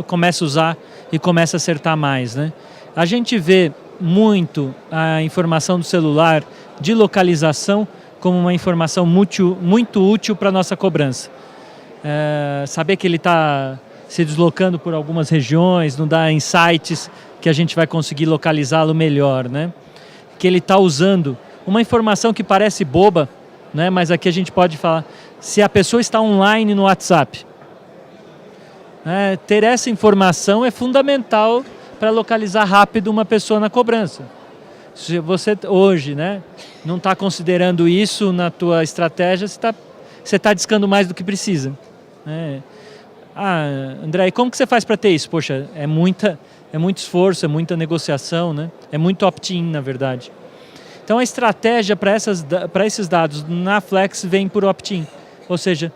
começa a usar e começa a acertar mais, né? A gente vê muito a informação do celular de localização como uma informação muito útil para a nossa cobrança. Saber que ele está se deslocando por algumas regiões, não dá insights que a gente vai conseguir localizá-lo melhor, né? Que ele está usando uma informação que parece boba, né? Mas aqui a gente pode falar, se a pessoa está online no WhatsApp, ter essa informação é fundamental para localizar rápido uma pessoa na cobrança. Se você hoje, né, não está considerando isso na tua estratégia, você está discando mais do que precisa. Né? André, e como que você faz para ter isso? Poxa, é muito esforço, é muita negociação, né? É muito opt-in, na verdade. Então a estratégia para esses dados na Flex vem por opt-in. Ou seja,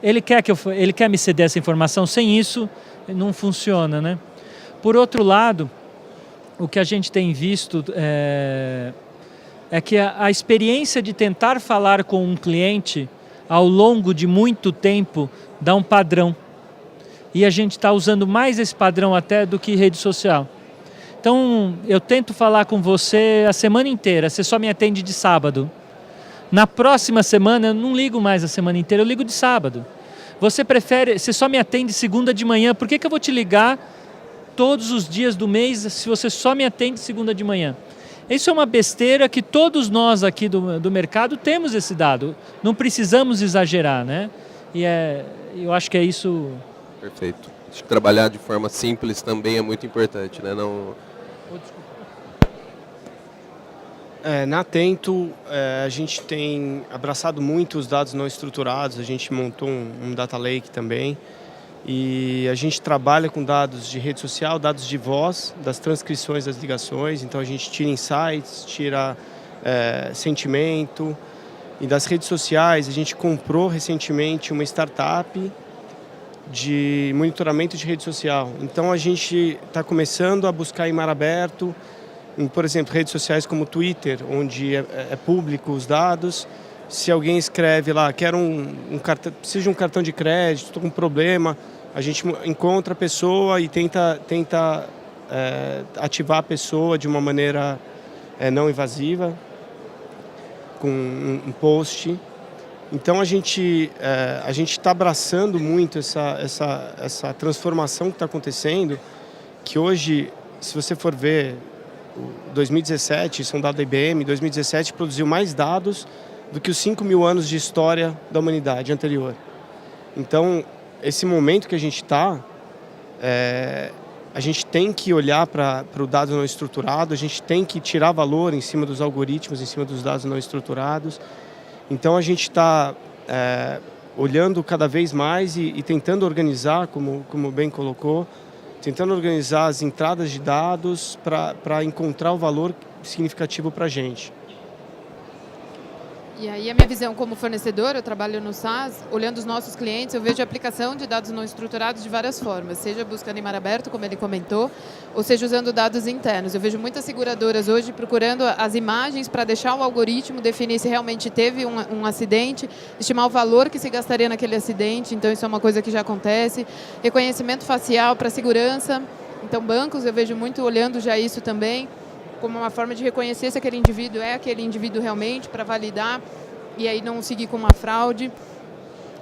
ele quer me ceder essa informação, sem isso não funciona, né? Por outro lado, o que a gente tem visto é que a experiência de tentar falar com um cliente ao longo de muito tempo dá um padrão. E a gente está usando mais esse padrão até do que rede social. Então, eu tento falar com você a semana inteira, você só me atende de sábado. Na próxima semana, eu não ligo mais a semana inteira, eu ligo de sábado. Você só me atende segunda de manhã, por que eu vou te ligar todos os dias do mês se você só me atende segunda de manhã? Isso é uma besteira que todos nós aqui do mercado temos esse dado. Não precisamos exagerar, né? E eu acho que é isso. Perfeito. Acho que trabalhar de forma simples também é muito importante, né? Na Atento, a gente tem abraçado muito os dados não estruturados, a gente montou um data lake também, e a gente trabalha com dados de rede social, dados de voz, das transcrições das ligações, então a gente tira insights, tira sentimento, e das redes sociais a gente comprou recentemente uma startup de monitoramento de rede social, então a gente está começando a buscar em mar aberto, por exemplo, redes sociais como o Twitter, onde é público os dados. Se alguém escreve lá, quero preciso de um cartão de crédito, estou com um problema, a gente encontra a pessoa e tenta ativar a pessoa de uma maneira não invasiva, com um post. Então a gente está abraçando muito essa transformação que está acontecendo, que hoje, se você for ver, 2017, isso é um dado da IBM, 2017 produziu mais dados do que os 5.000 anos de história da humanidade anterior. Então, esse momento que a gente está, a gente tem que olhar para o dado não estruturado, a gente tem que tirar valor em cima dos algoritmos, em cima dos dados não estruturados. Então, a gente está olhando cada vez mais e tentando organizar, como bem colocou, tentando organizar as entradas de dados para encontrar o valor significativo para a gente. E aí a minha visão como fornecedor, eu trabalho no SaaS, olhando os nossos clientes, eu vejo a aplicação de dados não estruturados de várias formas, seja buscando em mar aberto, como ele comentou, ou seja usando dados internos. Eu vejo muitas seguradoras hoje procurando as imagens para deixar o algoritmo definir se realmente teve um acidente, estimar o valor que se gastaria naquele acidente, então isso é uma coisa que já acontece. Reconhecimento facial para segurança, então bancos eu vejo muito olhando já isso também, como uma forma de reconhecer se aquele indivíduo é aquele indivíduo realmente, para validar e aí não seguir com uma fraude.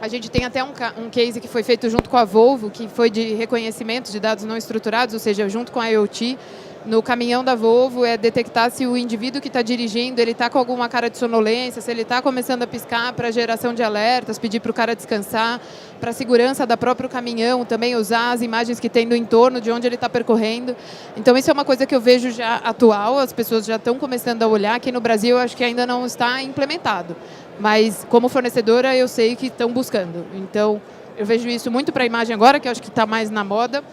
A gente tem até um case que foi feito junto com a Volvo, que foi de reconhecimento de dados não estruturados, ou seja, junto com a IoT, no caminhão da Volvo, detectar se o indivíduo que está dirigindo, ele está com alguma cara de sonolência, se ele está começando a piscar para geração de alertas, pedir para o cara descansar, para a segurança da próprio caminhão, também usar as imagens que tem no entorno de onde ele está percorrendo. Então isso é uma coisa que eu vejo já atual, as pessoas já estão começando a olhar, aqui no Brasil eu acho que ainda não está implementado, mas como fornecedora eu sei que estão buscando. Então eu vejo isso muito para a imagem agora, que eu acho que está mais na moda,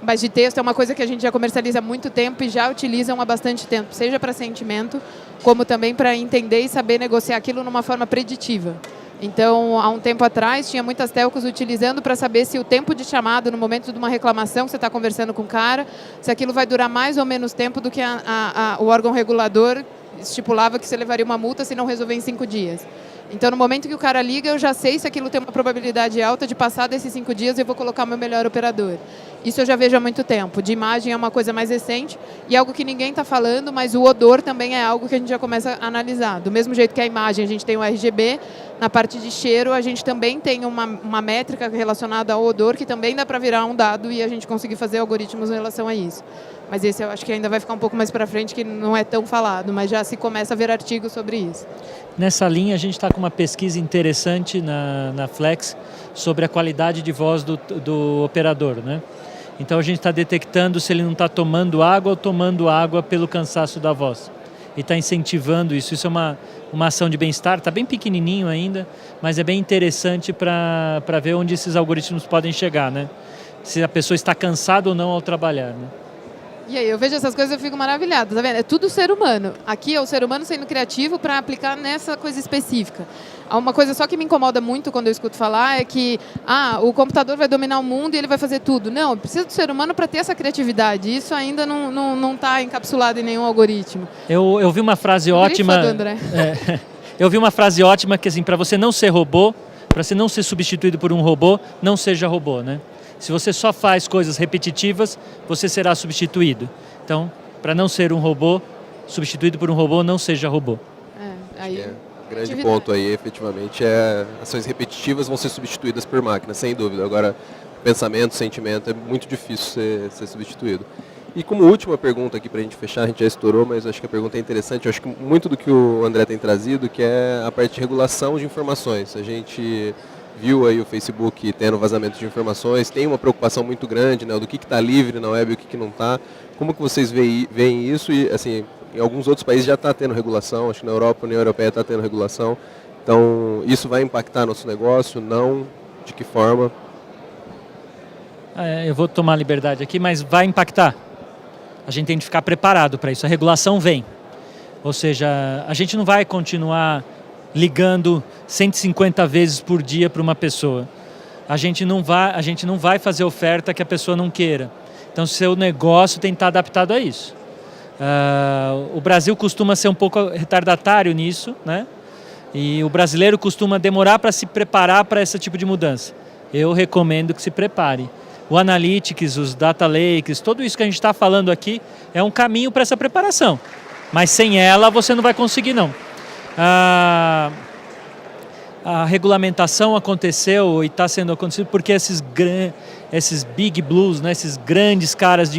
mas de texto é uma coisa que a gente já comercializa há muito tempo e já utilizam há bastante tempo, seja para sentimento, como também para entender e saber negociar aquilo numa forma preditiva. Então, há um tempo atrás, tinha muitas telcos utilizando para saber se o tempo de chamada no momento de uma reclamação que você está conversando com o cara, se aquilo vai durar mais ou menos tempo do que o órgão regulador estipulava que você levaria uma multa se não resolver em 5 dias. Então, no momento que o cara liga, eu já sei se aquilo tem uma probabilidade alta de passar desses 5 dias e eu vou colocar o meu melhor operador. Isso eu já vejo há muito tempo. De imagem é uma coisa mais recente e algo que ninguém está falando, mas o odor também é algo que a gente já começa a analisar. Do mesmo jeito que a imagem, a gente tem o RGB, na parte de cheiro, a gente também tem uma métrica relacionada ao odor que também dá para virar um dado e a gente conseguir fazer algoritmos em relação a isso. Mas esse eu acho que ainda vai ficar um pouco mais para frente, que não é tão falado, mas já se começa a ver artigos sobre isso. Nessa linha, a gente está com uma pesquisa interessante na Flex sobre a qualidade de voz do operador, né? Então, a gente está detectando se ele não está tomando água ou tomando água pelo cansaço da voz. E está incentivando isso. Isso é uma ação de bem-estar, está bem pequenininho ainda, mas é bem interessante para ver onde esses algoritmos podem chegar, né? Se a pessoa está cansada ou não ao trabalhar, né? E aí, eu vejo essas coisas e eu fico maravilhada, tá vendo? É tudo ser humano. Aqui é o ser humano sendo criativo para aplicar nessa coisa específica. Uma coisa só que me incomoda muito quando eu escuto falar é que o computador vai dominar o mundo e ele vai fazer tudo. Não, precisa do ser humano para ter essa criatividade. Isso ainda não está encapsulado em nenhum algoritmo. Eu vi uma frase ótima. Do André. Eu vi uma frase ótima que, assim, para você não ser robô, para você não ser substituído por um robô, não seja robô, né? Se você só faz coisas repetitivas, você será substituído. Então, para não ser um robô, substituído por um robô, não seja robô. O grande ponto aí, efetivamente, ações repetitivas vão ser substituídas por máquinas, sem dúvida. Agora, pensamento, sentimento, é muito difícil ser substituído. E como última pergunta aqui para a gente fechar, a gente já estourou, mas acho que a pergunta é interessante. Eu acho que muito do que o André tem trazido, que é a parte de regulação de informações. A gente viu aí o Facebook tendo vazamento de informações, tem uma preocupação muito grande, né, do que está livre na web e o que não está. Como que vocês veem isso? E, assim, em alguns outros países já está tendo regulação, acho que na Europa, a União Europeia está tendo regulação. Então, isso vai impactar nosso negócio? Não? De que forma? Eu vou tomar liberdade aqui, mas vai impactar. A gente tem que ficar preparado para isso. A regulação vem. Ou seja, a gente não vai continuar ligando 150 vezes por dia para uma pessoa. A gente não vai fazer oferta que a pessoa não queira. Então, seu negócio tem que estar adaptado a isso. O Brasil costuma ser um pouco retardatário nisso, né? E o brasileiro costuma demorar para se preparar para esse tipo de mudança. Eu recomendo que se prepare. O Analytics, os Data Lakes, tudo isso que a gente está falando aqui é um caminho para essa preparação. Mas sem ela você não vai conseguir, não. A regulamentação aconteceu e está sendo acontecido porque esses big blues, né, esses grandes caras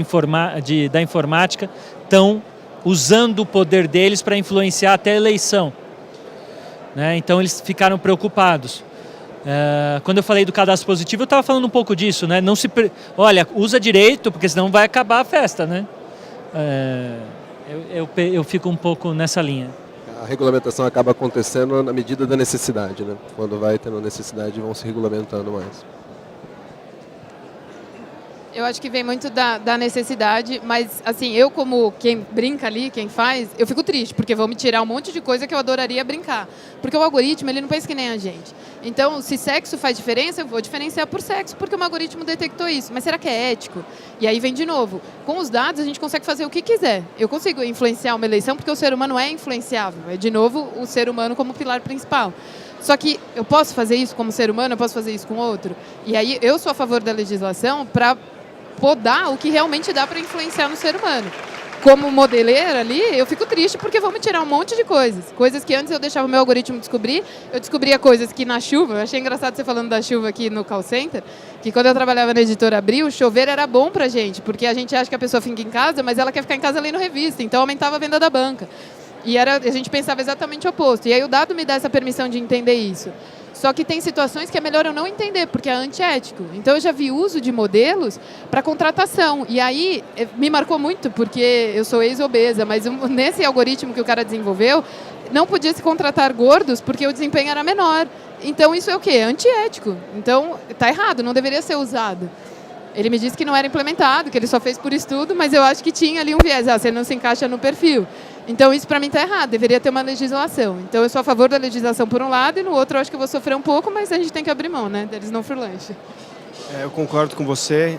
da informática estão usando o poder deles para influenciar até a eleição, né? Então eles ficaram preocupados. Quando eu falei do cadastro positivo, eu estava falando um pouco disso, né? Olha, usa direito, porque senão vai acabar a festa, né? Eu fico um pouco nessa linha. A regulamentação acaba acontecendo na medida da necessidade, né? Quando vai tendo necessidade, vão se regulamentando mais. Eu acho que vem muito da necessidade, mas assim, eu como quem brinca ali, quem faz, eu fico triste, porque vão me tirar um monte de coisa que eu adoraria brincar. Porque o algoritmo, ele não pensa que nem a gente. Então, se sexo faz diferença, eu vou diferenciar por sexo, porque o algoritmo detectou isso. Mas será que é ético? E aí vem de novo. Com os dados, a gente consegue fazer o que quiser. Eu consigo influenciar uma eleição, porque o ser humano é influenciável. É, de novo, o ser humano como pilar principal. Só que eu posso fazer isso como ser humano, eu posso fazer isso com outro. E aí, eu sou a favor da legislação para podar o que realmente dá para influenciar no ser humano. Como modeleira ali, eu fico triste porque vão me tirar um monte de coisas. Coisas que antes eu deixava o meu algoritmo descobrir. Eu descobria coisas que na chuva, eu achei engraçado você falando da chuva aqui no call center, que quando eu trabalhava na Editora Abril, chover era bom pra gente, porque a gente acha que a pessoa fica em casa, mas ela quer ficar em casa lendo revista, então aumentava a venda da banca. E a gente pensava exatamente o oposto. E aí o dado me dá essa permissão de entender isso. Só que tem situações que é melhor eu não entender, porque é antiético. Então, eu já vi uso de modelos para contratação. E aí, me marcou muito, porque eu sou ex-obesa, mas nesse algoritmo que o cara desenvolveu, não podia se contratar gordos porque o desempenho era menor. Então, isso é o quê? É antiético. Então, está errado, não deveria ser usado. Ele me disse que não era implementado, que ele só fez por estudo, mas eu acho que tinha ali um viés. Você não se encaixa no perfil. Então, isso para mim está errado, deveria ter uma legislação. Então, eu sou a favor da legislação por um lado, e no outro eu acho que eu vou sofrer um pouco, mas a gente tem que abrir mão, né? Deles não for lanche. Eu concordo com você.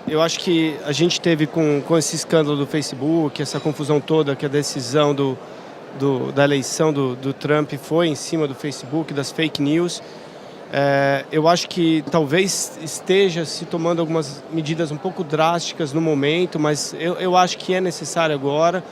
Eu acho que a gente teve com esse escândalo do Facebook, essa confusão toda, que a decisão da eleição do Trump foi em cima do Facebook, das fake news. Eu acho que talvez esteja se tomando algumas medidas um pouco drásticas no momento, mas eu acho que é necessário agora.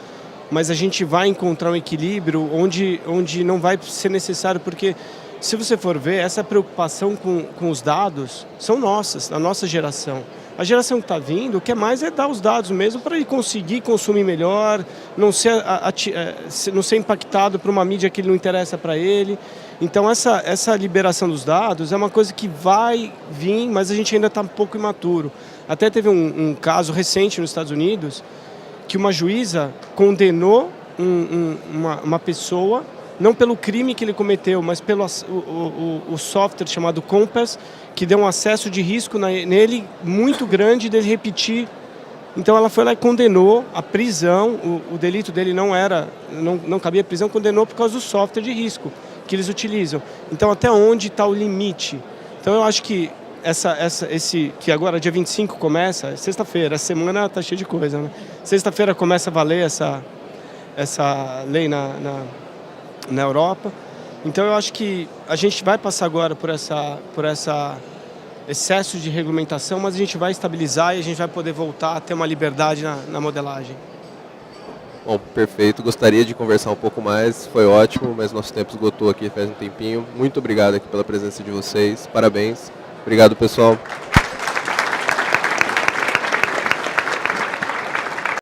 Mas a gente vai encontrar um equilíbrio onde não vai ser necessário, porque se você for ver, essa preocupação com os dados são nossas, da nossa geração. A geração que está vindo, o que é mais é dar os dados mesmo para ele conseguir consumir melhor, não ser impactado por uma mídia que não interessa para ele. Então essa liberação dos dados é uma coisa que vai vir, mas a gente ainda está um pouco imaturo. Até teve um caso recente nos Estados Unidos, que uma juíza condenou uma pessoa, não pelo crime que ele cometeu, mas pelo o software chamado Compass, que deu um acesso de risco nele muito grande dele repetir. Então ela foi lá e condenou a prisão, o delito dele não cabia prisão, condenou por causa do software de risco que eles utilizam. Então até onde está o limite? Então eu acho que que agora dia 25 começa, sexta-feira, a semana está cheia de coisa, né? Sexta-feira começa a valer essa lei na Europa. Então eu acho que a gente vai passar agora por essa excesso de regulamentação, mas a gente vai estabilizar e a gente vai poder voltar a ter uma liberdade na modelagem. Bom, perfeito. Gostaria de conversar um pouco mais, foi ótimo, mas nosso tempo esgotou aqui faz um tempinho. Muito obrigado aqui pela presença de vocês, parabéns. Obrigado, pessoal.